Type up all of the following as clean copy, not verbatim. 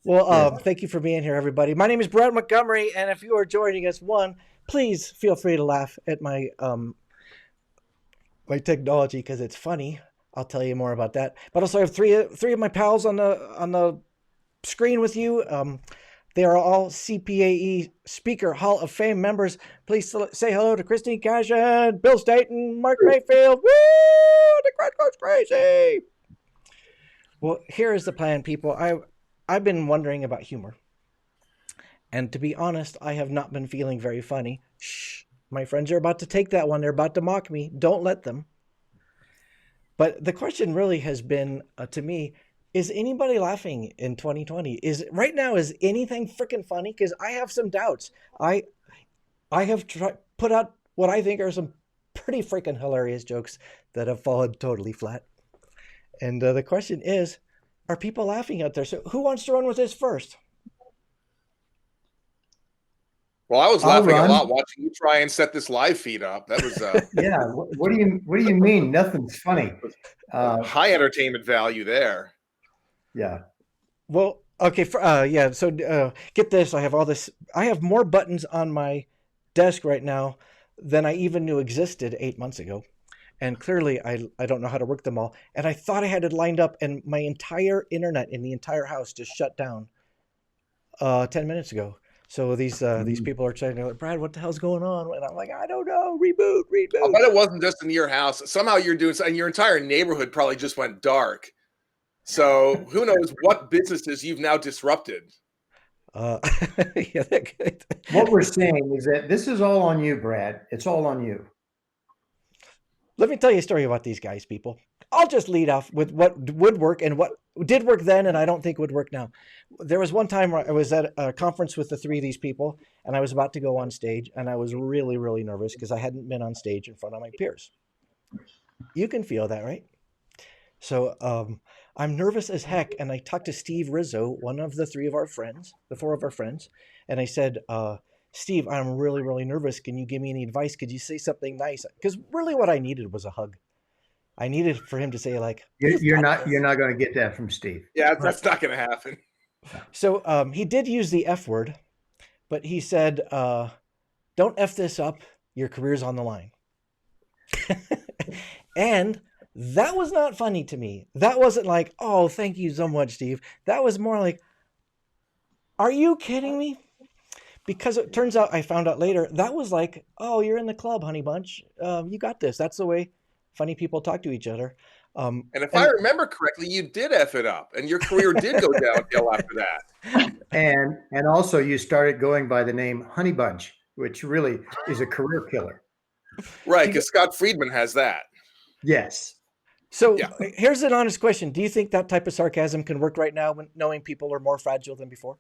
Well, Yes. thank you for being here, everybody. My name is Brad Montgomery, and if you are joining us, please feel free to laugh at my technology because it's funny. I'll tell you more about that. But also, I have three of my pals on the screen with you. They are all CPAE Speaker Hall of Fame members. Please say hello to Christine Cashen, Bill Stainton, Mark Mayfield. Woo! The crowd goes crazy. Well, here is the plan, people. I've been wondering about humor. And to be honest, I have not been feeling very funny. Shh. My friends are about to take that one. They're about to mock me. Don't let them. But the question really has been to me, is anybody laughing in 2020? Is right now is anything freaking funny? Because I have some doubts. I I have put out what I think are some pretty freaking hilarious jokes that have fallen totally flat. And the question is, are people laughing out there? So who wants to run with this first? Well, I was I'll laughing a run. lot watching you try and set this live feed up. That was Yeah. What do you mean? Nothing's funny. high entertainment value there. Yeah. Well, okay, yeah. So get this: I have all this. I have more buttons on my desk right now than I even knew existed 8 months ago, and clearly I don't know how to work them all. And I thought I had it lined up, and my entire internet in the entire house just shut down 10 minutes ago. So these people are saying, like, Brad, what the hell's going on? And I'm like, I don't know. Reboot, I'll reboot. bet it wasn't just in your house. Somehow you're doing, and your entire neighborhood probably just went dark. So who knows what businesses you've now disrupted? Uh, yeah, What we're saying is that this is all on you, Brad. It's all on you. Let me tell you a story about these guys, people. I'll just lead off with what would work and what did work then, and I don't think would work now. There was one time where I was at a conference with the three of these people, and I was about to go on stage, and I was really, really nervous because I hadn't been on stage in front of my peers. You can feel that, right? So I'm nervous as heck, and I talked to Steve Rizzo, one of the three of our friends, the four of our friends, and I said, Steve, I'm really, really nervous. Can you give me any advice? Could you say something nice? Because really what I needed was a hug. I needed for him to say, like, You're, you've you're got not this. you're not going to get that from Steve. Yeah, Right. that's not going to happen. So he did use the F word, but he said, don't F this up. Your career's on the line. And that was not funny to me. That wasn't like, oh, thank you so much, Steve. That was more like, are you kidding me? Because it turns out, I found out later, that was like, oh, you're in the club, honey bunch. You got this. That's the way funny people talk to each other. And if I remember correctly, you did F it up, and your career did go downhill after that. And also you started going by the name Honey Bunch, which really is a career killer. Right, because Scott Friedman has that. Yes. So Yeah. here's an honest question. Do you think that type of sarcasm can work right now when knowing people are more fragile than before?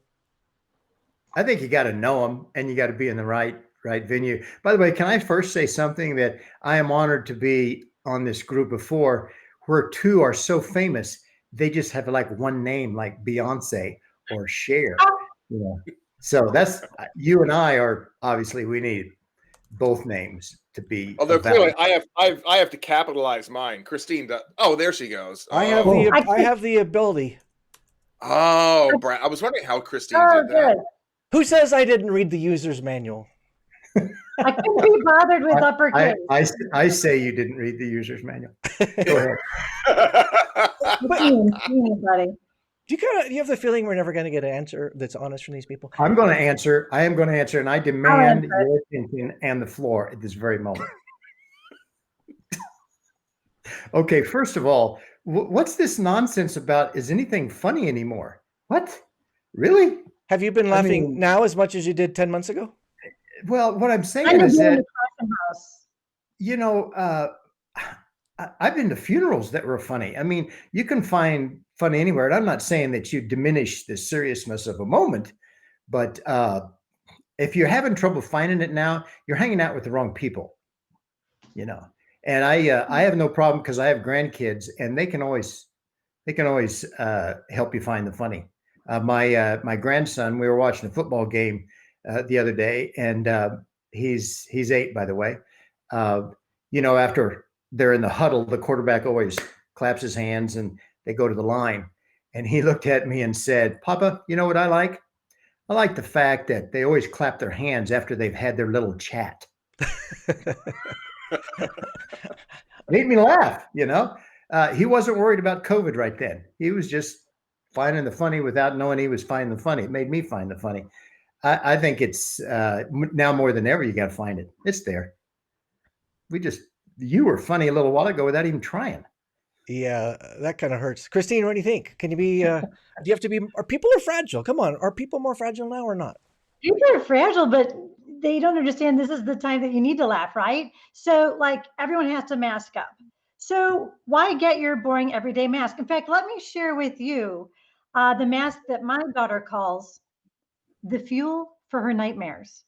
I think you got to know them and you got to be in the right venue. By the way, can I first say something that I am honored to be on this group of four where two are so famous they just have like one name like Beyonce or Cher. You know. So that's you and I are obviously we need both names to be Although clearly, valid. I have to capitalize mine. Christine, oh, there she goes. I have Oh, I have the ability. oh, Brad. I was wondering how Christine Oh, did that. good. Who says I didn't read the user's manual? I couldn't be bothered with uppercase. I say you didn't read the user's manual. Go ahead. Buddy. Do you have the feeling we're never going to get an answer that's honest from these people? I'm going to answer. I am going to answer, and I demand your attention and the floor at this very moment. Okay, first of all, what's this nonsense about? Is anything funny anymore? What? Really? Have you been laughing now as much as you did 10 months ago? Well, what I'm saying is that, you know, I've been to funerals that were funny. I mean, you can find funny anywhere. And I'm not saying that you diminish the seriousness of a moment, but if you're having trouble finding it now, you're hanging out with the wrong people, you know. And I have no problem because I have grandkids, and they can always help you find the funny. My grandson, we were watching a football game the other day, and he's 8, by the way. You know, after they're in the huddle, the quarterback always claps his hands and they go to the line. And he looked at me and said, Papa, you know what I like? I like the fact that they always clap their hands after they've had their little chat. Made me laugh, you know. He wasn't worried about COVID right then. He was just finding the funny without knowing he was finding the funny. It made me find the funny. I think it's now more than ever, you got to find it. It's there. You were funny a little while ago without even trying. Yeah, that kind of hurts. Christine, what do you think? Can you be, do you have to be, people are fragile. Come on. Are people more fragile now or not? People are fragile, but they don't understand this is the time that you need to laugh, right? So like everyone has to mask up. So why get your boring everyday mask? In fact, let me share with you the mask that my daughter calls the fuel for her nightmares.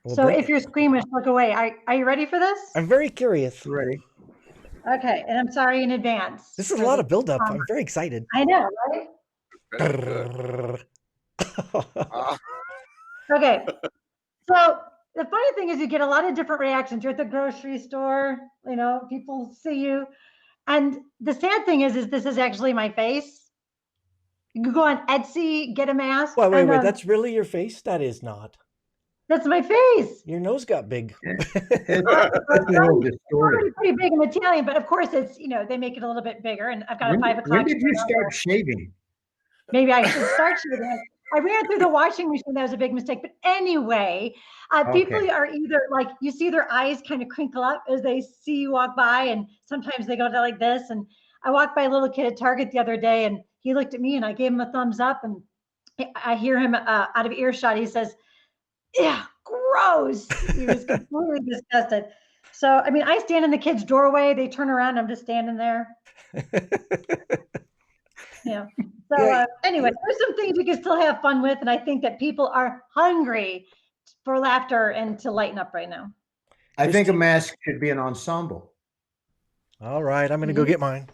Well, So if you're squeamish, look away. Are you ready for this? I'm very curious. Ready? Okay, and I'm sorry in advance. This is a lot of buildup. I'm very excited. I know, right? Okay. So the funny thing is you get a lot of different reactions. You're at the grocery store, you know, people see you. And the sad thing is this is actually my face. You can go on Etsy, get a mask. Wait. That's really your face? That is not. That's my face. Your nose got big. It's a little distorted. Pretty big in Italian, but of course it's, you know, they make it a little bit bigger. And I've got a 5 o'clock. When did you start shaving? Maybe I should start shaving. I ran through the washing machine. That was a big mistake. But anyway, people are either like, you see their eyes kind of crinkle up as they see you walk by. And sometimes they go to like this. And I walked by a little kid at Target the other day and he looked at me and I gave him a thumbs up. And I hear him out of earshot. He says, yeah, gross. He was completely disgusted. So, I mean, I stand in the kid's doorway. They turn around. I'm just standing there. Yeah. So anyway, there's some things you can still have fun with. And I think that people are hungry for laughter and to lighten up right now. I think a mask should be an ensemble. All right. I'm going to go get mine.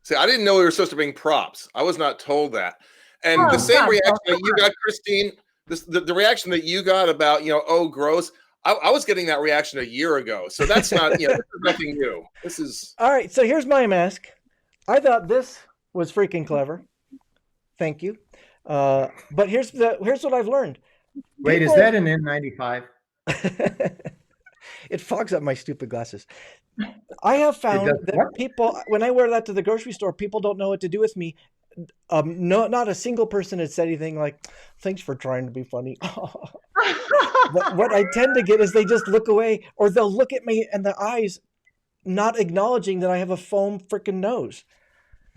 See, I didn't know we were supposed to bring props. I was not told that. And the same reaction that you got, Christine, the reaction that you got about, you know, oh, gross. I was getting that reaction a year ago. So that's not, you know, this is nothing new. This is. All right. So here's my mask. I thought this was freaking clever. Thank you. But here's what I've learned. Wait, is that an N95? It fogs up my stupid glasses. I have found that people, when I wear that to the grocery store, people don't know what to do with me. Not a single person has said anything like, thanks for trying to be funny. What I tend to get is they just look away, or they'll look at me in the eyes, not acknowledging that I have a foam freaking nose.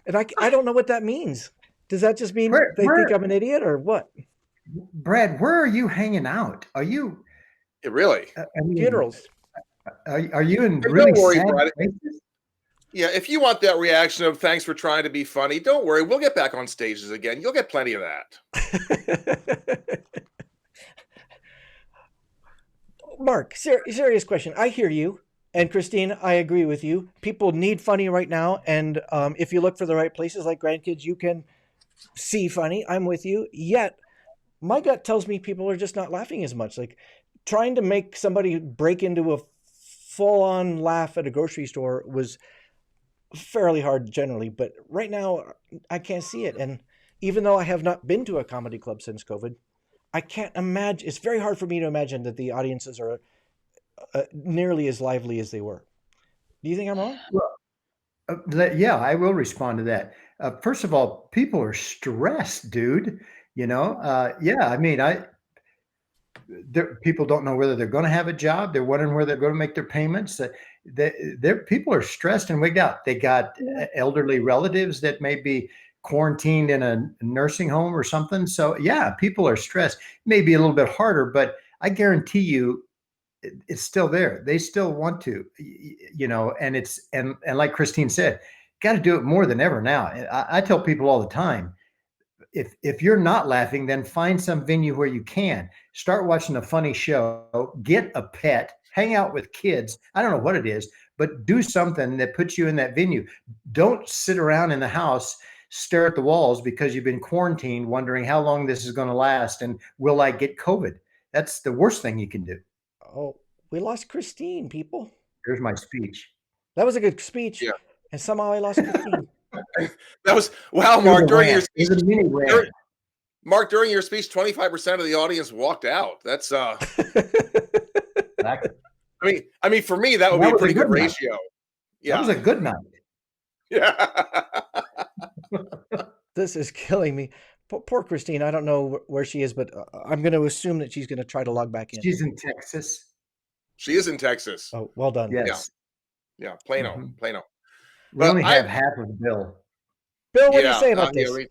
And I don't know what that means. Does that just mean they think I'm an idiot or what? Brad, where are you hanging out? Are you? Really? Funerals. Are you in really sad places? Yeah, if you want that reaction of thanks for trying to be funny, don't worry. We'll get back on stages again. You'll get plenty of that. Mark, serious question. I hear you. And Christine, I agree with you. People need funny right now. And if you look for the right places like grandkids, you can see funny. I'm with you. Yet, my gut tells me people are just not laughing as much. Like trying to make somebody break into a full-on laugh at a grocery store was fairly hard generally. But right now, I can't see it. And even though I have not been to a comedy club since COVID, I can't imagine. It's very hard for me to imagine that the audiences are nearly as lively as they were. Do you think I'm wrong? Well, yeah, I will respond to that. First of all, people are stressed, dude. You know, yeah, I mean, people don't know whether they're going to have a job. They're wondering where they're going to make their payments. People are stressed and wigged out. They got elderly relatives that may be quarantined in a nursing home or something. So yeah, people are stressed. Maybe a little bit harder, but I guarantee you, it's still there. They still want to, you know, and like Christine said, got to do it more than ever now. I tell people all the time, if you're not laughing, then find some venue where you can start watching a funny show, get a pet, hang out with kids. I don't know what it is, but do something that puts you in that venue. Don't sit around in the house, stare at the walls because you've been quarantined, wondering how long this is going to last and will I get COVID? That's the worst thing you can do. Oh, we lost Christine, people. Here's my speech. That was a good speech. Yeah. And somehow I lost Christine. That was wow, Mark. During your speech, Mark, during your speech, 25% of the audience walked out. That's exactly. I mean, for me, that would be a pretty good ratio. Yeah, that was a good night. Yeah. This is killing me. Poor Christine. I don't know where she is, but I'm going to assume that she's going to try to log back in. She's in Texas. She is in Texas. Oh, well done. Yes. Yeah. Plano. Plano. We only have half of Bill. Bill, what do you say about this?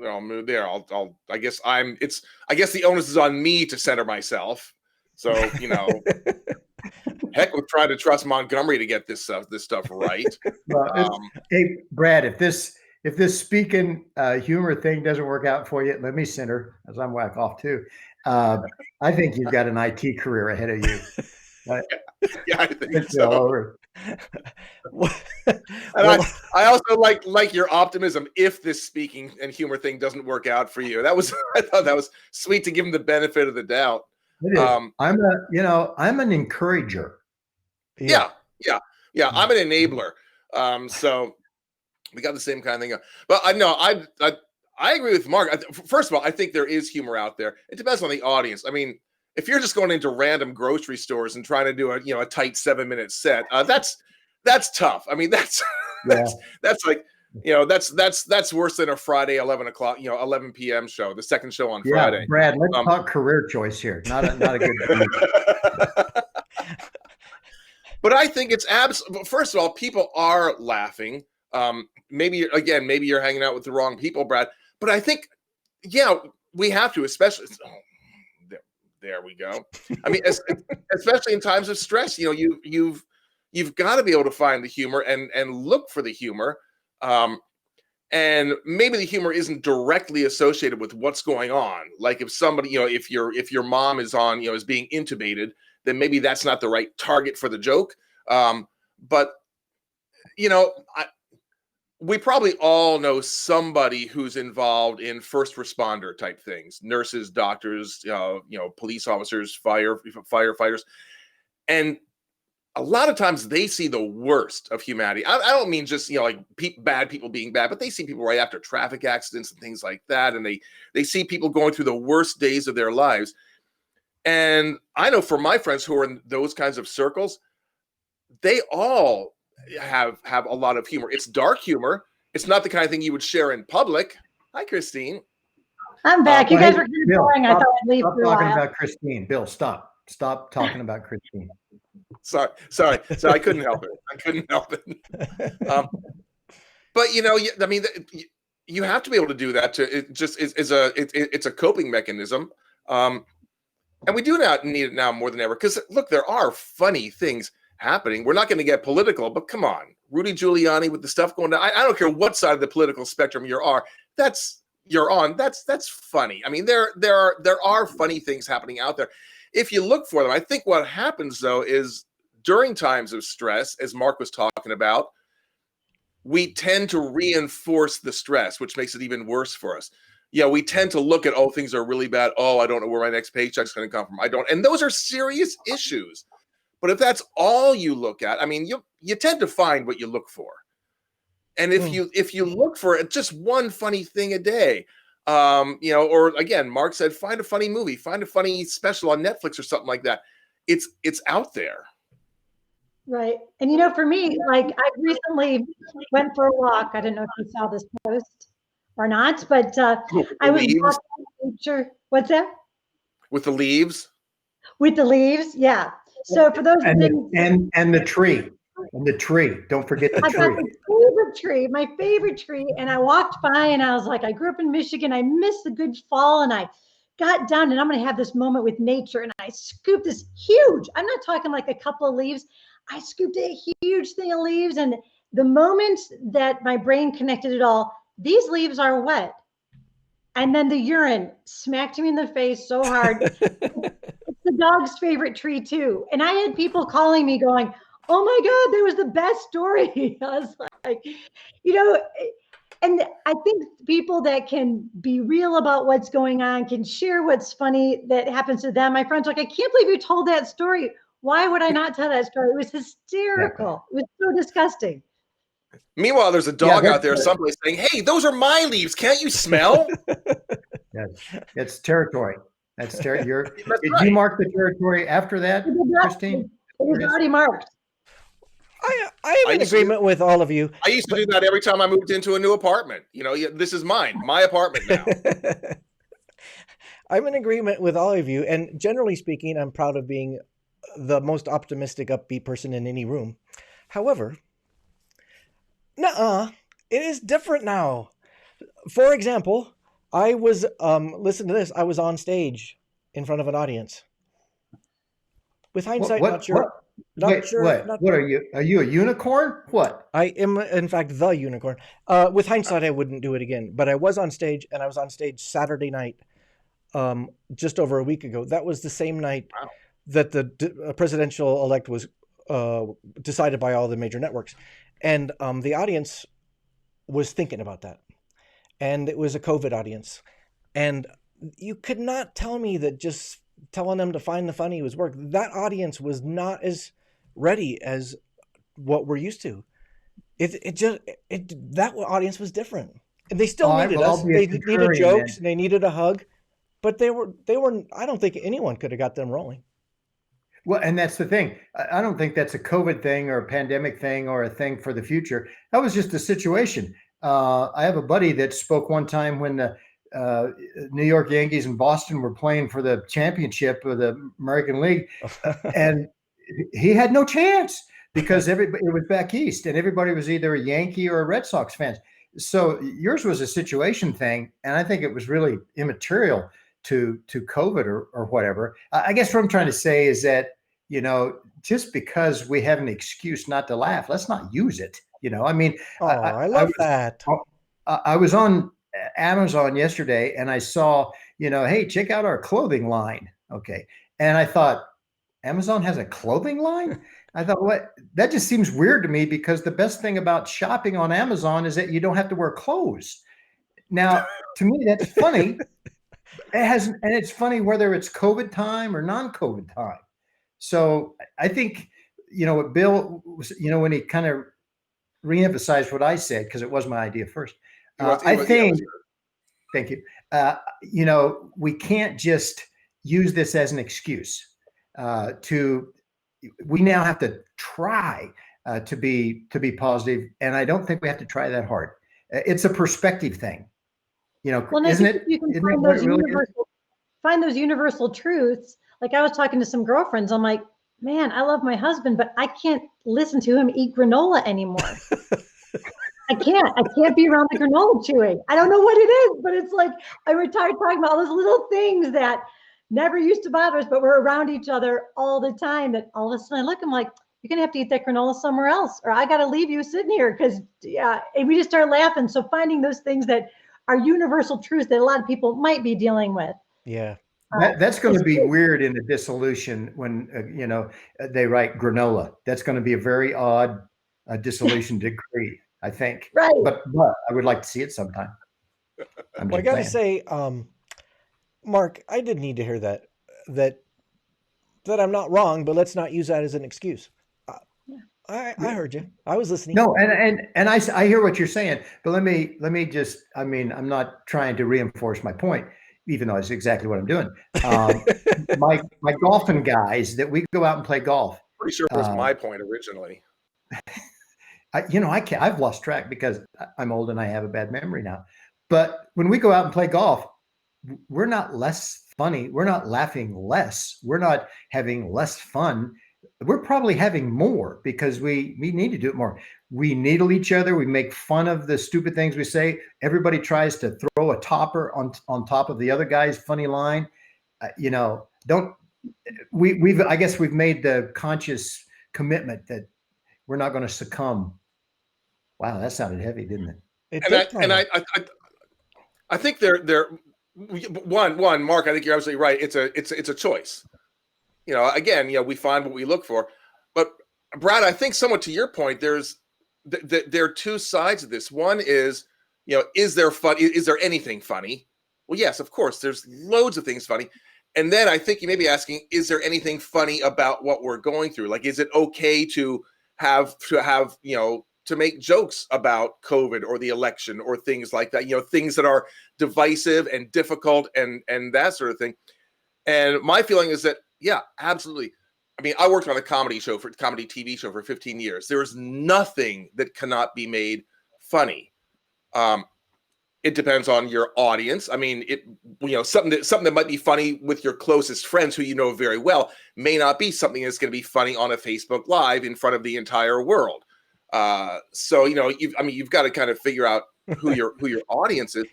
I'll move there. I guess the onus is on me to center myself. So, heck, we're trying to trust Montgomery to get this stuff right. Well, hey, Brad, if this speaking humor thing doesn't work out for you, let me center, as I'm whack off too. I think you've got an IT career ahead of you. Yeah, I think so. All over. And I also like your optimism. If this speaking and humor thing doesn't work out for you, I thought that was sweet to give him the benefit of the doubt. I'm an encourager. Yeah. I'm an enabler. So we got the same kind of thing. But I agree with Mark. First of all, I think there is humor out there. It depends on the audience. I mean, if you're just going into random grocery stores and trying to do a tight 7-minute set, that's tough. I mean, that's like, that's worse than a Friday 11 p.m. show, the second show on Friday. Brad, let's talk career choice here. Not a good. But I think it's first of all, people are laughing. Maybe you're hanging out with the wrong people, Brad. But I think, we have to, especially. There we go. I mean, especially in times of stress, you've got to be able to find the humor and look for the humor. And maybe the humor isn't directly associated with what's going on. Like if somebody, if your mom is on, is being intubated, then maybe that's not the right target for the joke. But we probably all know somebody who's involved in first responder type things, nurses, doctors, police officers, firefighters. And a lot of times they see the worst of humanity. I don't mean just, bad people being bad, but they see people right after traffic accidents and things like that. And they see people going through the worst days of their lives. And I know for my friends who are in those kinds of circles, they all have a lot of humor. It's dark humor. It's not the kind of thing you would share in public. Hi, Christine. I'm back. You guys were boring. I thought I'd leave stop for a talking while. about Christine. Bill, stop talking about Christine. Sorry. So I couldn't help it. But I mean, you have to be able to do that. It's a coping mechanism, and we do need it now more than ever. Because look, there are funny things happening. We're not going to get political, but come on, Rudy Giuliani with the stuff going down. I don't care what side of the political spectrum you're on. That's funny. I mean, there are funny things happening out there if you look for them. I think what happens though is during times of stress, as Mark was talking about, we tend to reinforce the stress, which makes it even worse for us. We tend to look at, things are really bad. I don't know where my next paycheck's going to come from. And those are serious issues. But if that's all you look at, I mean, you tend to find what you look for. And if you look for just one funny thing a day, or again, Mark said, find a funny movie, find a funny special on Netflix or something like that. It's out there. Right. And for me, like I recently went for a walk. I don't know if you saw this post or not, but I was walking in nature. What's that? With the leaves? With the leaves, yeah. So for those and the tree. And the tree. Don't forget the tree. My favorite tree. And I walked by and I was like, I grew up in Michigan. I missed the good fall. And I got down and I'm going to have this moment with nature. And I scooped this huge, I'm not talking like a couple of leaves. I scooped a huge thing of leaves. And the moment that my brain connected it all, these leaves are wet. And then the urine smacked me in the face so hard. It's the dog's favorite tree too. And I had people calling me going, oh my God, that was the best story. I was like, and I think people that can be real about what's going on, can share what's funny that happens to them. My friends are like, I can't believe you told that story. Why would I not tell that story? It was hysterical. It was so disgusting. Meanwhile, there's a dog out there someplace saying, "Hey, those are my leaves. Can't you smell?" That's territory. That's territory. Did you mark the territory after that, Christine? It was already marked. I am in agreement with all of you. I used to do that every time I moved into a new apartment. This is my apartment now. I'm in agreement with all of you. And generally speaking, I'm proud of being the most optimistic, upbeat person in any room. However, it is different now. For example, I was, listen to this, I was on stage in front of an audience. With hindsight, not sure. What are you? Are you a unicorn? What? I am, in fact, the unicorn. With hindsight, I wouldn't do it again. But I was on stage, and I was on stage Saturday night, just over a week ago. That was the same night that the presidential elect was decided by all the major networks. And the audience was thinking about that. And it was a COVID audience. And you could not tell me that just telling them to find the funny was work. That audience was not as ready as what we're used to. That audience was different. And they still needed us. They needed jokes, and they needed a hug. But they were, I don't think anyone could have got them rolling. Well, and that's the thing. I don't think that's a COVID thing or a pandemic thing or a thing for the future. That was just a situation. I have a buddy that spoke one time when the New York Yankees and Boston were playing for the championship of the American League, and he had no chance because it was back east, and everybody was either a Yankee or a Red Sox fan. So yours was a situation thing, and I think it was really immaterial to COVID or whatever. I guess what I'm trying to say is that, just because we have an excuse not to laugh, let's not use it. I mean, I love that. I was on Amazon yesterday and I saw, hey, check out our clothing line. Okay. And I thought, Amazon has a clothing line? I thought, what? That just seems weird to me because the best thing about shopping on Amazon is that you don't have to wear clothes. Now, to me, that's funny. And it's funny whether it's COVID time or non-COVID time. So I think, what Bill was, when he kind of reemphasized what I said, because it was my idea first. Thank you. We can't just use this as an excuse we now have to try to be positive. And I don't think we have to try that hard. It's a perspective thing, isn't it? You can find those universal truths. Like I was talking to some girlfriends. I'm like, man, I love my husband, but I can't listen to him eat granola anymore. I can't be around the granola chewing. I don't know what it is, but it's like I retired talking about all those little things that never used to bother us, but we're around each other all the time. That all of a sudden I look, I'm like, you're gonna have to eat that granola somewhere else, or I gotta leave you sitting here because and we just start laughing. So finding those things that are universal truths that a lot of people might be dealing with. Yeah. That's going to be weird in the dissolution when, they write granola. That's going to be a very odd dissolution decree, I think. Right. But I would like to see it sometime. Well, I got to say, Mark, I did need to hear that I'm not wrong, but let's not use that as an excuse. I heard you. I was listening. No, and I hear what you're saying, but let me just, I'm not trying to reinforce my point, even though it's exactly what I'm doing. My golfing guys that we go out and play golf. Pretty sure it was my point originally. I've lost track because I'm old and I have a bad memory now. But when we go out and play golf, we're not less funny. We're not laughing less. We're not having less fun. We're probably having more because we need to do it more. We needle each other. We make fun of the stupid things we say. Everybody tries to throw a topper on top of the other guy's funny line. I guess we've made the conscious commitment that we're not going to succumb. Wow, that sounded heavy, didn't it? I think they're one, Mark, I think you're absolutely right. It's a choice. Again, we find what we look for. But Brad, I think somewhat to your point, there are two sides of this. One is, is there anything funny? Well, yes, of course, there's loads of things funny. And then I think you may be asking, is there anything funny about what we're going through? Like, is it okay to have to make jokes about COVID or the election or things like that, things that are divisive and difficult and that sort of thing. And my feeling is that, yeah, absolutely. I mean, I worked on a comedy TV show for 15 years. There's nothing that cannot be made funny. It depends on your audience. I mean, something that might be funny with your closest friends who you know very well may not be something that's going to be funny on a Facebook Live in front of the entire world. So you've got to kind of figure out who your audience is.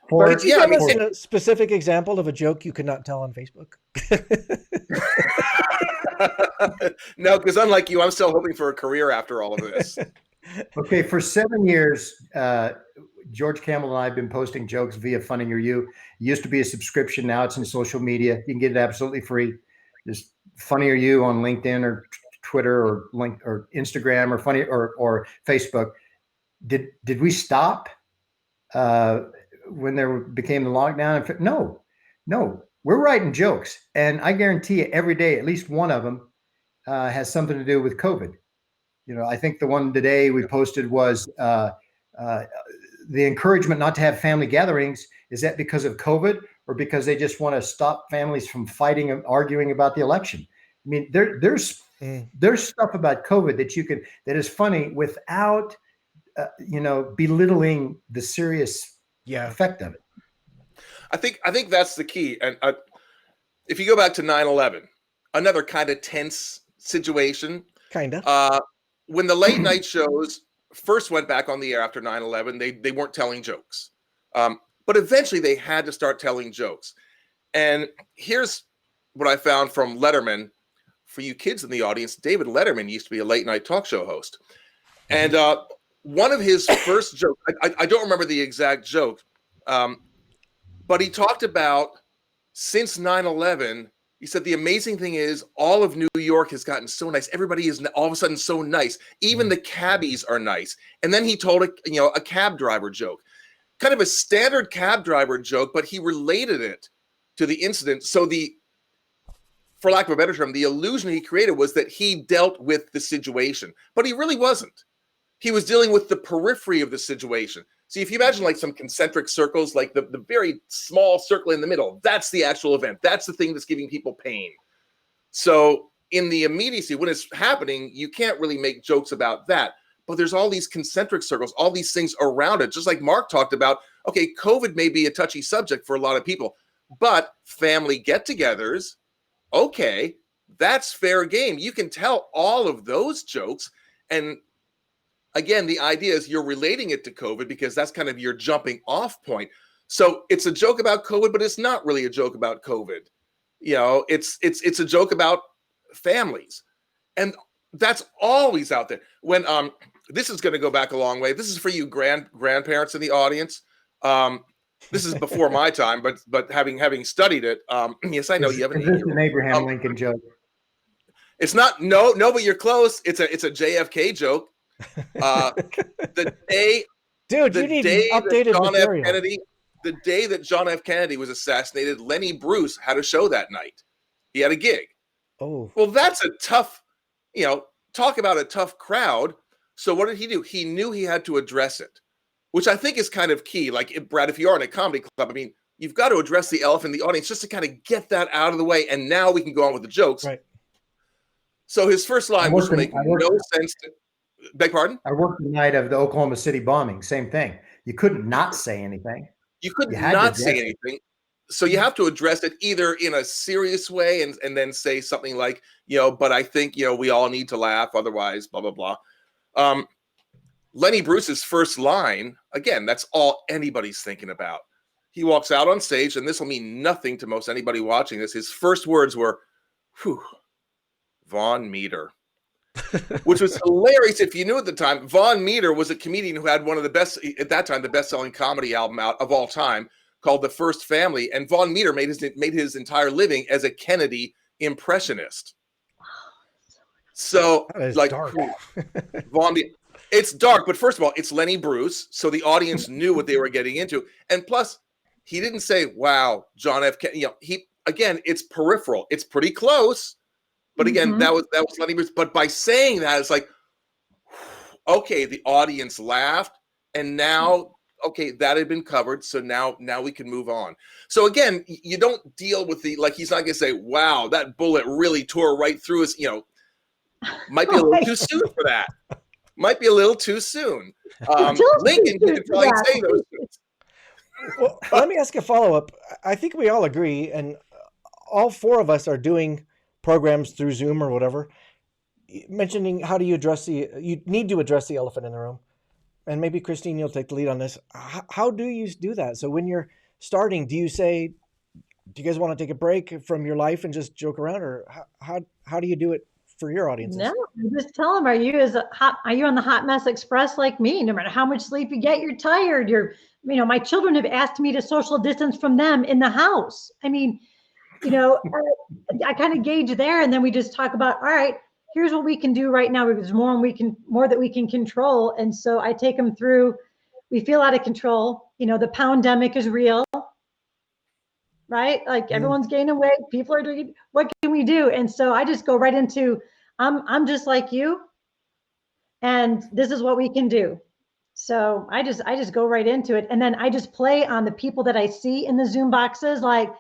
Could you give us a specific example of a joke you could not tell on Facebook? No, because unlike you, I'm still hoping for a career after all of this. Okay, for 7 years, George Campbell and I have been posting jokes via Funny or You. It used to be a subscription. Now it's in social media. You can get it absolutely free. Just Funny or You on LinkedIn or Twitter or Instagram or Funny or Facebook. Did we stop when there became the lockdown? No. We're writing jokes, and I guarantee you every day, at least one of them has something to do with COVID. I think the one today we posted was the encouragement not to have family gatherings. Is that because of COVID or because they just want to stop families from fighting and arguing about the election? I mean, there's stuff about COVID that is funny without, belittling the serious effect of it. I think that's the key. And if you go back to 9/11, another kind of tense situation. Kind of. When the late night shows first went back on the air after 9/11, they weren't telling jokes. But eventually they had to start telling jokes. And here's what I found from Letterman. For you kids in the audience, David Letterman used to be a late night talk show host. And one of his first jokes, I don't remember the exact joke, but he talked about since 9/11, he said the amazing thing is all of New York has gotten so nice. Everybody is all of a sudden so nice. Even the cabbies are nice. And then he told a cab driver joke, kind of a standard cab driver joke, but he related it to the incident. So for lack of a better term, the illusion he created was that he dealt with the situation, but he really wasn't. He was dealing with the periphery of the situation. See, if you imagine like some concentric circles, like the very small circle in the middle, that's the actual event. That's the thing that's giving people pain. So in the immediacy, when it's happening, you can't really make jokes about that. But there's all these concentric circles, all these things around it. Just like Mark talked about, okay, COVID may be a touchy subject for a lot of people, but family get-togethers, okay, that's fair game. You can tell all of those jokes. And again, the idea is you're relating it to COVID because that's kind of your jumping off point. So it's a joke about COVID, but it's not really a joke about COVID. It's a joke about families. And that's always out there. When this is going to go back a long way. This is for you grandparents in the audience. This is before my time, but having studied it, yes, I know you have an Abraham Lincoln joke. It's not no, but you're close. It's a JFK joke. The day that John F. Kennedy was assassinated, Lenny Bruce had a show that night. He had a gig. Oh, well, that's a tough, talk about a tough crowd. So what did he do? He knew he had to address it, which I think is kind of key. Like, Brad, if you are in a comedy club, I mean, you've got to address the elephant in the audience just to kind of get that out of the way. And now we can go on with the jokes. Right. So his first line was making no sense. Beg pardon? I worked the night of the Oklahoma City bombing. Same thing. You couldn't not say anything. You could not say anything. So you have to address it either in a serious way and then say something like, but I think, we all need to laugh. Otherwise, blah, blah, blah. Lenny Bruce's first line, again, that's all anybody's thinking about. He walks out on stage, and this will mean nothing to most anybody watching this. His first words were, whew, Von Meter. Which was hilarious if you knew at the time. Von Meter was a comedian who had one of the best, at that time, the best-selling comedy album out of all time called The First Family. And Von Meter made his entire living as a Kennedy impressionist. So, like, dark. Von Meter. It's dark, but first of all, it's Lenny Bruce, so the audience knew what they were getting into. And plus, he didn't say, wow, John F. Kennedy. Again, it's peripheral. It's pretty close. But again, that was Lenny Bruce. But by saying that, it's like, okay, the audience laughed, and now, okay, that had been covered. So now we can move on. So again, you don't deal with like, he's not going to say, wow, that bullet really tore right through his, might be a little too soon for that. Might be a little too soon. Lincoln could probably say those things. Well, let me ask a follow-up. I think we all agree, and all four of us are doing programs through Zoom or whatever, mentioning how do you need to address the elephant in the room. And maybe Christine, you'll take the lead on this. How do you do that? So when you're starting, do you say, do you guys want to take a break from your life and just joke around, or how do you do it for your audiences? No, just tell them, are you on the hot mess express like me? No matter how much sleep you get, you're tired. My children have asked me to social distance from them in the house. I mean, I kind of gauge there, and then we just talk about, all right, here's what we can do right now. There's more that we can control. And so I take them through, we feel out of control. The pandemic is real, right? Like everyone's gaining weight, people are doing, what can we do? And so I just go right into, I'm just like you, and this is what we can do. So I just go right into it. And then I just play on the people that I see in the Zoom boxes, like,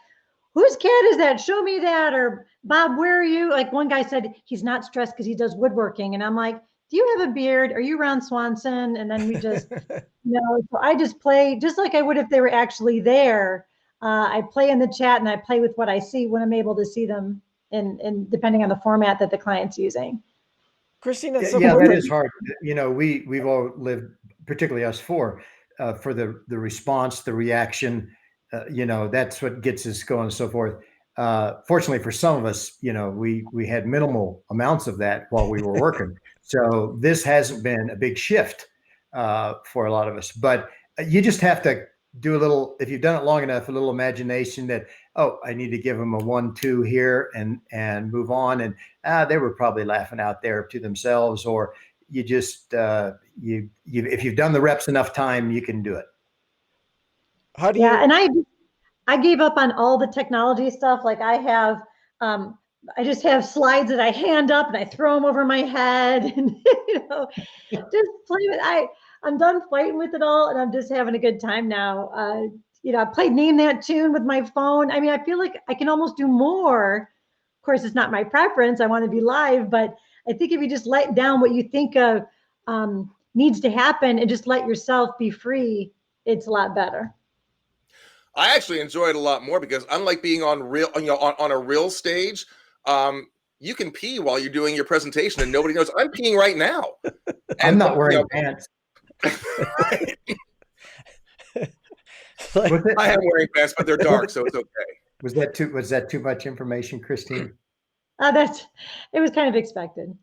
whose cat is that? Show me that. Or Bob, where are you? Like one guy said, he's not stressed because he does woodworking. And I'm like, do you have a beard? Are you Ron Swanson? And then we just, so I just play just like I would if they were actually there. I play in the chat and I play with what I see when I'm able to see them in depending on the format that the client's using. Christine, that is hard. We've all lived, particularly us four, for the response, the reaction, that's what gets us going and so forth. Fortunately for some of us, we had minimal amounts of that while we were working. So this hasn't been a big shift for a lot of us, but you just have to do a little, if you've done it long enough, a little imagination that, I need to give them a 1-2 here and move on. And they were probably laughing out there to themselves, or you just, if you've done the reps enough time, you can do it. How do you? Yeah, and I gave up on all the technology stuff. Like I have, I just have slides that I hand up and I throw them over my head, and just play with. I'm done fighting with it all, and I'm just having a good time now. I played Name That Tune with my phone. I mean, I feel like I can almost do more. Of course, it's not my preference. I want to be live, but I think if you just let down what you think of needs to happen and just let yourself be free, it's a lot better. I actually enjoy it a lot more because unlike being on a real stage, you can pee while you're doing your presentation and nobody knows. I'm peeing right now. I'm not wearing pants. I am wearing pants, but they're dark, so it's okay. Was that too much information, Christine? It was kind of expected.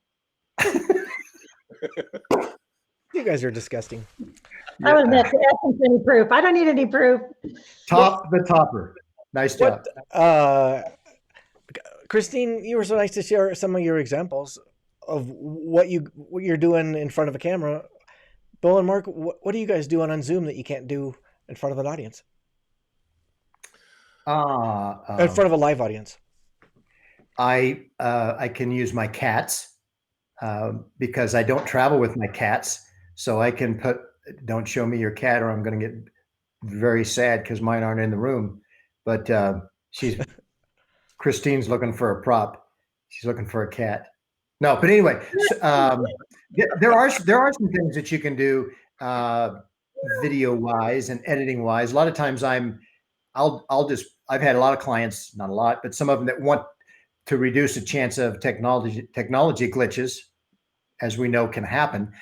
You guys are disgusting. I was asking for any proof. I don't need any proof. The topper. Nice job. Christine, you were so nice to share some of your examples of what you're doing in front of a camera. Bill and Mark, what are you guys doing on Zoom that you can't do in front of an audience? In front of a live audience. I can use my cats because I don't travel with my cats. So I can put, don't show me your cat or I'm going to get very sad because mine aren't in the room. But Christine's looking for a prop. She's looking for a cat. No, but anyway, there are some things that you can do video wise and editing wise. A lot of times I've had a lot of clients, not a lot, but some of them that want to reduce the chance of technology glitches, as we know can happen.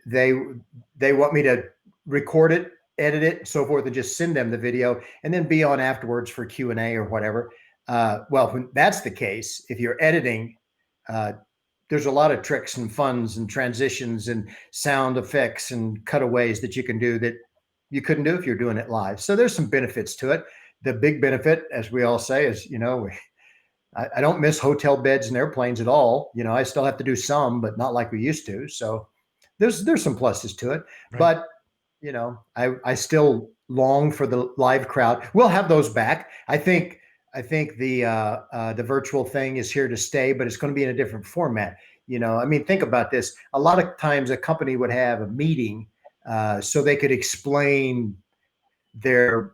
They want me to record it, edit it, so forth, and just send them the video and then be on afterwards for Q&A or whatever. Well, when that's the case, if you're editing, there's a lot of tricks and funs and transitions and sound effects and cutaways that you can do that you couldn't do if you're doing it live. So there's some benefits to it. The big benefit, as we all say, is, I don't miss hotel beds and airplanes at all. I still have to do some, but not like we used to. So there's some pluses to it, right. But I still long for the live crowd. We'll have those back. I think the virtual thing is here to stay, but it's going to be in a different format. I mean, think about this. A lot of times a company would have a meeting so they could explain their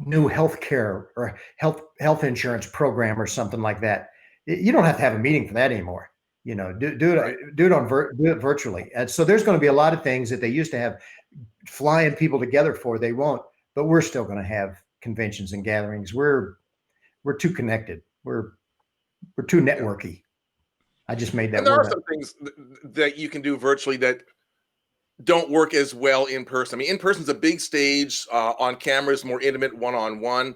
new healthcare or health insurance program or something like that. You don't have to have a meeting for that anymore. Do it virtually. And so there's going to be a lot of things that they used to have flying people together for. They won't, but we're still going to have conventions and gatherings. We're too connected. We're too networky. I just made that. And there are some things that you can do virtually that don't work as well in person. I mean, in person's a big stage, on camera is more intimate, one-on-one.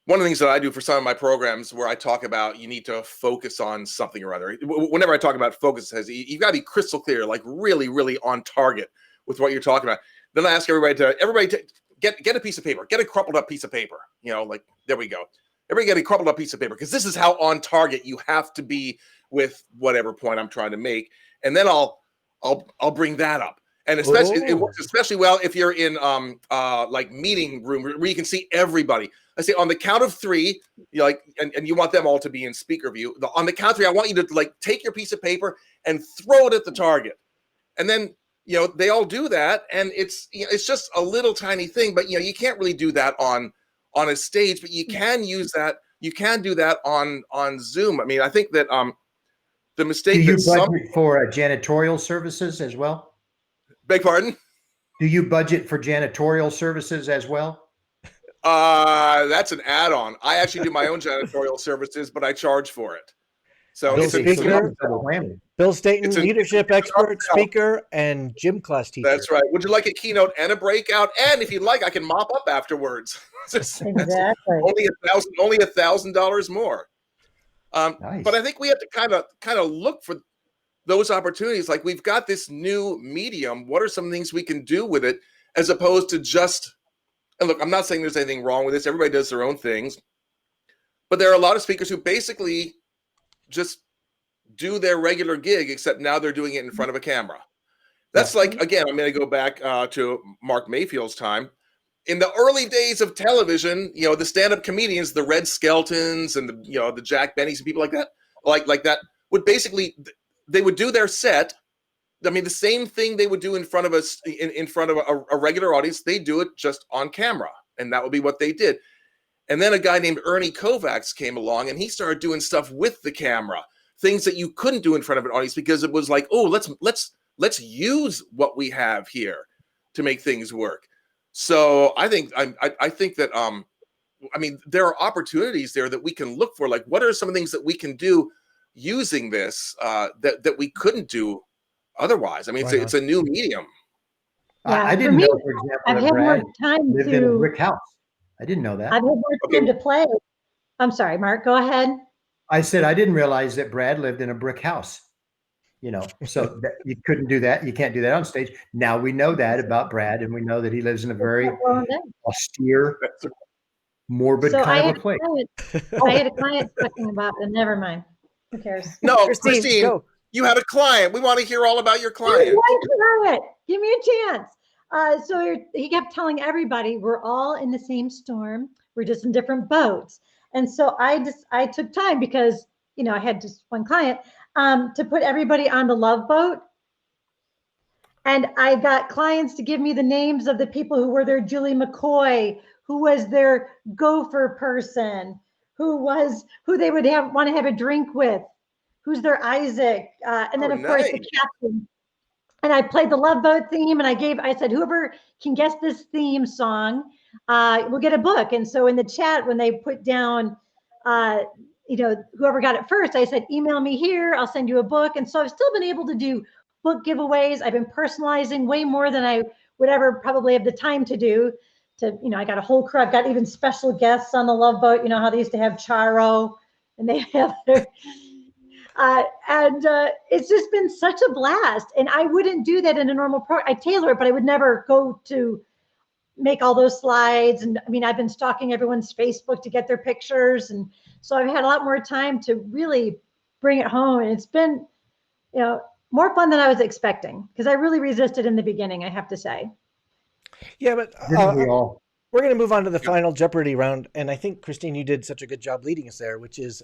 One of the things that I do for some of my programs where I talk about you need to focus on something or other. Whenever I talk about focus, you've got to be crystal clear, like really, really on target with what you're talking about. Then I ask everybody to get a piece of paper, get a crumpled up piece of paper. Like there we go. Everybody get a crumpled up piece of paper because this is how on target you have to be with whatever point I'm trying to make. And then I'll bring that up. And especially it works especially well if you're in like meeting room where you can see everybody. I say on the count of three, and you want them all to be in speaker view. On the count of three, I want you to like take your piece of paper and throw it at the target. And then they all do that, and it's just a little tiny thing, but you can't really do that on a stage, but you can use that. You can do that on Zoom. I mean, I think that the mistake. Do you budget for janitorial services as well? Beg pardon? Do you budget for janitorial services as well? That's an add-on. I actually do my own janitorial services, but I charge for it. So Bill Stainton, leadership expert, speaker, and gym class teacher. That's right. Would you like a keynote and a breakout? And if you'd like, I can mop up afterwards. Exactly. Only $1,000 more. Nice. But I think we have to kind of look for those opportunities. Like we've got this new medium. What are some things we can do with it, as opposed to just? And look, I'm not saying there's anything wrong with this. Everybody does their own things, but there are a lot of speakers who basically just do their regular gig, except now they're doing it in front of a camera. That's like, again, I'm going to go back to Mark Mayfield's time. In the early days of television, the stand-up comedians, the Red Skeltons and the Jack Bennys and people like that, like that would basically, they would do their set. I mean, the same thing they would do in front of us, in front of a regular audience, they do it just on camera. And that would be what they did. And then a guy named Ernie Kovacs came along and he started doing stuff with the camera, things that you couldn't do in front of an audience because it was like, oh, let's use what we have here to make things work. So I think that I mean, there are opportunities there that we can look for. Like, what are some things that we can do using this that we couldn't do otherwise? I mean, it's a new medium. Yeah, I didn't know, for example, I've had more time lived in a brick house. I didn't know that. I've had more time to play. I'm sorry, Mark, go ahead. I said I didn't realize that Brad lived in a brick house. So that you couldn't do that. You can't do that on stage. Now we know that about Brad, and we know that he lives in a very austere, morbid kind of a place. I had a client talking about it. Never mind. Who cares? No, Christine, you had a client. We want to hear all about your client. Give me a chance. So he kept telling everybody we're all in the same storm. We're just in different boats. And so I took time because, I had just one client to put everybody on the love boat. And I got clients to give me the names of the people who were their Julie McCoy, who was their gopher person, who they would want to have a drink with, who's their Isaac. And then, of course, the captain. And I played the Love Boat theme, and I said, whoever can guess this theme song will get a book. And so in the chat, when they put down, whoever got it first, I said, email me here, I'll send you a book. And so I've still been able to do book giveaways. I've been personalizing way more than I would ever probably have the time to do. I got a whole crew. I've got even special guests on the Love Boat. You know how they used to have Charo, and they have their... it's just been such a blast. And I wouldn't do that in a normal program. I tailor it, but I would never go to make all those slides. And I mean, I've been stalking everyone's Facebook to get their pictures. And so I've had a lot more time to really bring it home. And it's been, more fun than I was expecting, because I really resisted in the beginning, I have to say. Yeah, but we're going to move on to the final Jeopardy round. And I think, Christine, you did such a good job leading us there, which is,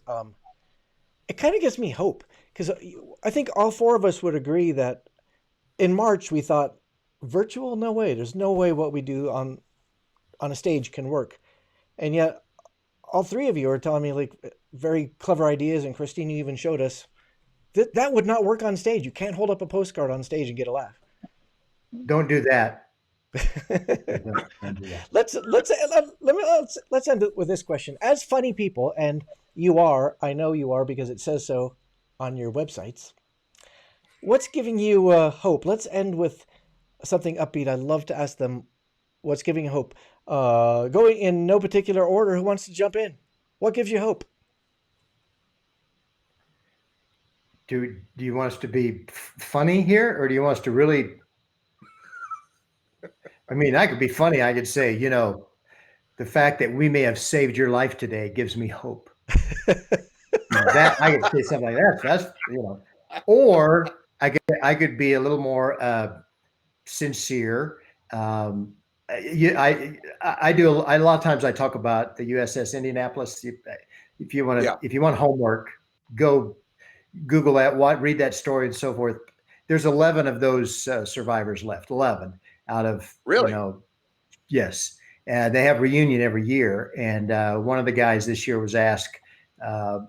it kind of gives me hope, because I think all four of us would agree that in March we thought virtual, no way. There's no way what we do on a stage can work. And yet all three of you are telling me like very clever ideas, and Christine, you even showed us that would not work on stage. You can't hold up a postcard on stage and get a laugh. Don't do that. Let's end it with this question. As funny people, and you are, I know you are because it says so on your websites, what's giving you hope? Let's end with something upbeat. I'd love to ask them what's giving you hope. Going in no particular order, who wants to jump in? What gives you hope? Do you want us to be funny here, or do you want us to really? I mean, I could be funny. I could say, the fact that we may have saved your life today gives me hope. That I could say something like that. That's or I could be a little more sincere. I do a lot of times. I talk about the USS Indianapolis. If you want homework, go Google that, read that story and so forth. There's 11 of those survivors left. 11 out of really, yes. They have reunion every year, and one of the guys this year was asked, how's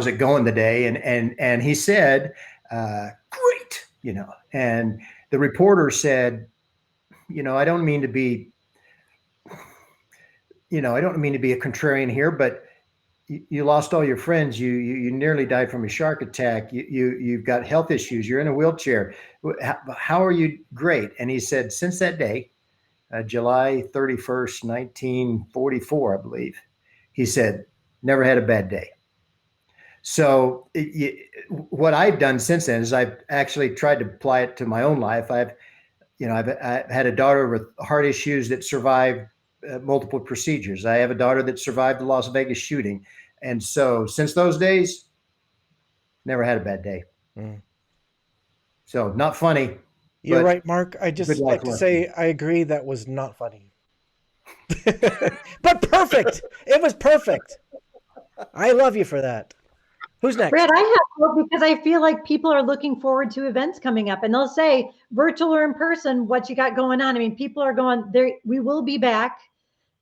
it going today? And he said, great, And the reporter said, I don't mean to be, I don't mean to be a contrarian here, but you lost all your friends. You nearly died from a shark attack. You've got health issues. You're in a wheelchair. How are you? Great. And he said, since that day, July 31st, 1944, I believe, he said, never had a bad day. So what I've done since then is I've actually tried to apply it to my own life. I've had a daughter with heart issues that survived multiple procedures. I have a daughter that survived the Las Vegas shooting. And so since those days, never had a bad day. Mm. So not funny. You're right, Mark. I just like to say, I agree. That was not funny, but perfect. It was perfect. I love you for that. Who's next? Brad, I have hope because I feel like people are looking forward to events coming up, and they'll say virtual or in person, what you got going on. I mean, people are going there. We will be back.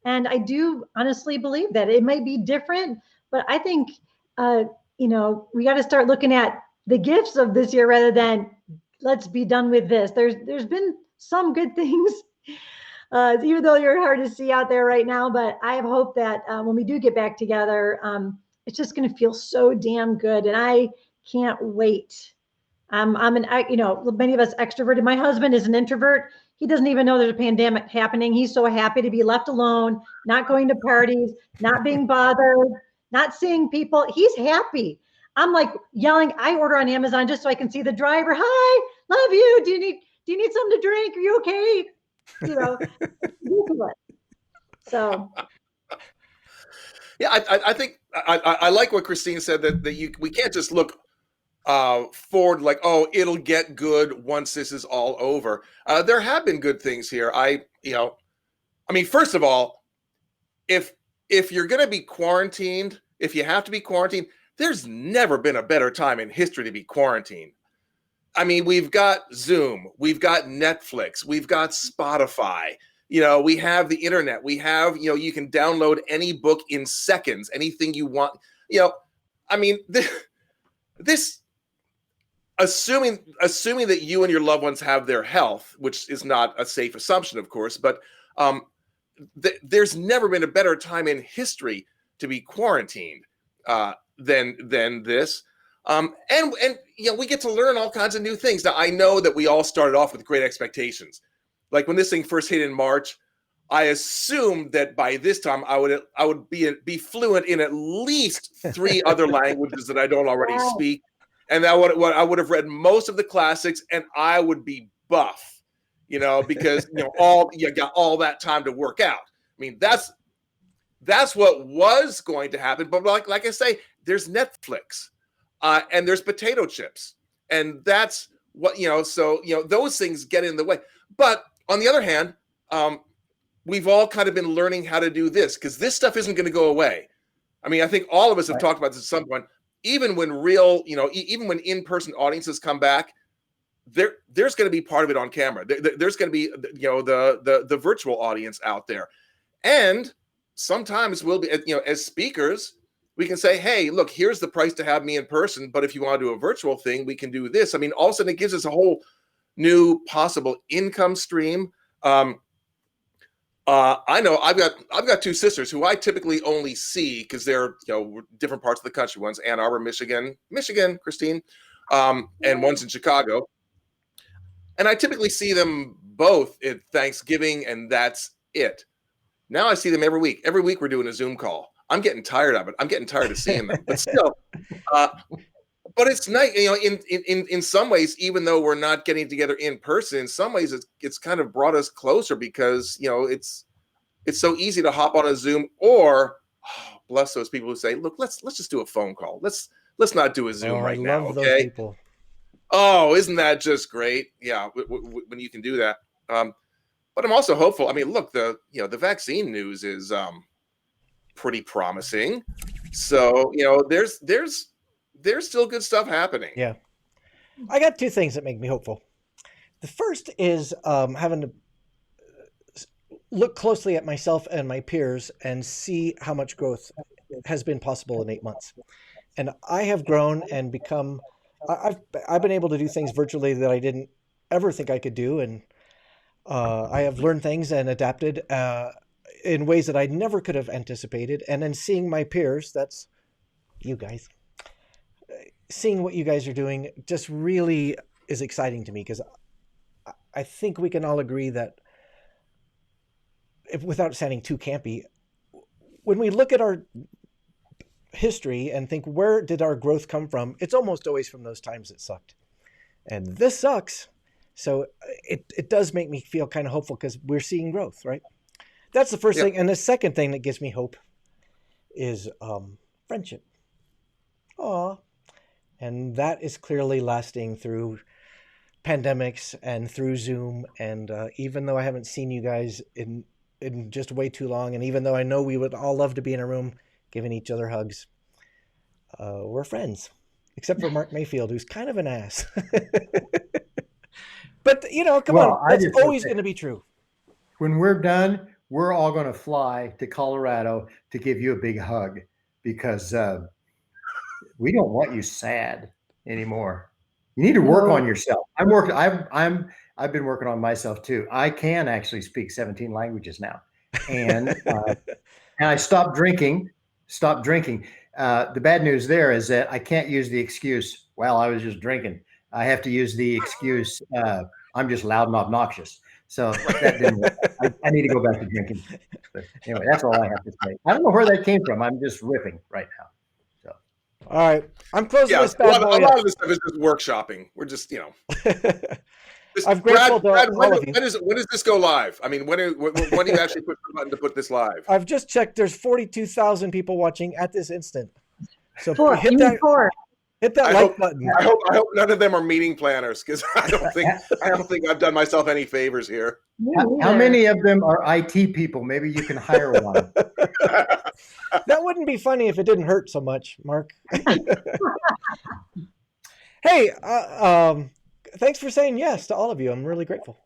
And I do honestly believe that it might be different, but I think, we got to start looking at the gifts of this year rather than let's be done with this. There's been some good things, even though you're hard to see out there right now, but I have hope that when we do get back together, it's just going to feel so damn good. And I can't wait. Many of us extroverted. My husband is an introvert. He doesn't even know there's a pandemic happening. He's so happy to be left alone, not going to parties, not being bothered, not seeing people. He's happy. I'm like yelling. I order on Amazon just so I can see the driver. Hi, love you. Do you need something to drink? Are you okay? So. Yeah, I think I like what Christine said that we can't just look forward like, oh, it'll get good once this is all over. There have been good things here. First of all, if you're going to be quarantined, if you have to be quarantined, there's never been a better time in history to be quarantined. I mean, we've got Zoom, we've got Netflix, we've got Spotify, we have the internet, we have, you can download any book in seconds, anything you want, this assuming that you and your loved ones have their health, which is not a safe assumption, of course, but there's never been a better time in history to be quarantined than this. And we get to learn all kinds of new things. Now, I know that we all started off with great expectations. Like when this thing first hit in March, I assumed that by this time I would be fluent in at least 3 other languages that I don't already speak. And I would have read most of the classics, and I would be buff, because you got all that time to work out. I mean, that's what was going to happen. But like I say, there's Netflix, and there's potato chips, and that's what So those things get in the way. But on the other hand, we've all kind of been learning how to do this because this stuff isn't going to go away. I mean, I think all of us have talked about this at some point. even when real, even when in-person audiences come back, there's going to be part of it on camera. There's going to be, the virtual audience out there. And sometimes we'll be, as speakers, we can say, hey, look, here's the price to have me in person, but if you want to do a virtual thing, we can do this. I mean, all of a sudden it gives us a whole new possible income stream. I know I've got two sisters who I typically only see because they're different parts of the country. One's Ann Arbor, Michigan, Christine, and one's in Chicago. And I typically see them both at Thanksgiving, and that's it. Now I see them every week. Every week we're doing a Zoom call. I'm getting tired of it. I'm getting tired of seeing them, but still. But it's nice, in some ways, even though we're not getting together in person, in some ways it's kind of brought us closer because, it's so easy to hop on a Zoom, or bless those people who say, look, let's just do a phone call. Let's not do a Zoom right now. Okay. Those people. Oh, isn't that just great? Yeah. When you can do that. But I'm also hopeful. I mean, look, the vaccine news is pretty promising. So, there's still good stuff happening. Yeah. I got two things that make me hopeful. The first is having to look closely at myself and my peers and see how much growth has been possible in 8 months. And I have grown and become, I've been able to do things virtually that I didn't ever think I could do. And I have learned things and adapted in ways that I never could have anticipated. And then seeing my peers, that's you guys, seeing what you guys are doing just really is exciting to me, because I think we can all agree that, without sounding too campy, when we look at our history and think, where did our growth come from? It's almost always from those times that sucked. And this sucks. So it does make me feel kind of hopeful because we're seeing growth, right? That's the first thing. And the second thing that gives me hope is friendship. Aw. And that is clearly lasting through pandemics and through Zoom. And even though I haven't seen you guys in just way too long, and even though I know we would all love to be in a room giving each other hugs, we're friends, except for Mark Mayfield, who's kind of an ass. But, come on, that's always going to be true. When we're done, we're all going to fly to Colorado to give you a big hug, because we don't want you sad anymore. You need to work on yourself. I've been working on myself too. I can actually speak 17 languages now, and I stopped drinking. The bad news there is that I can't use the excuse, well, I was just drinking. I have to use the excuse, I'm just loud and obnoxious. So that didn't work. I need to go back to drinking. But anyway, that's all I have to say. I don't know where that came from. I'm just riffing right now. So. All right. I'm closing this bad boy. A lot of this stuff is just workshopping. We're just, I'm grateful Brad, to all of you. When does this go live? I mean, when do you actually push the button to put this live? I've just checked. There's 42,000 people watching at this instant. So hit that like button. I hope none of them are meeting planners, because I don't think I've done myself any favors here. How many of them are IT people? Maybe you can hire one. That wouldn't be funny if it didn't hurt so much, Mark. Hey, thanks for saying yes to all of you. I'm really grateful.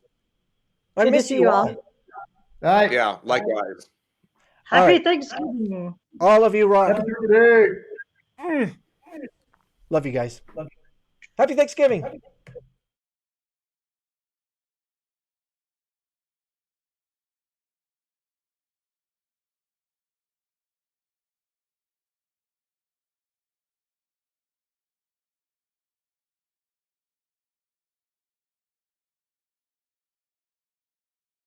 I miss you all. Right. Yeah, likewise. Happy Thanksgiving. All of you rock. Happy birthday. Love you guys. Happy Thanksgiving.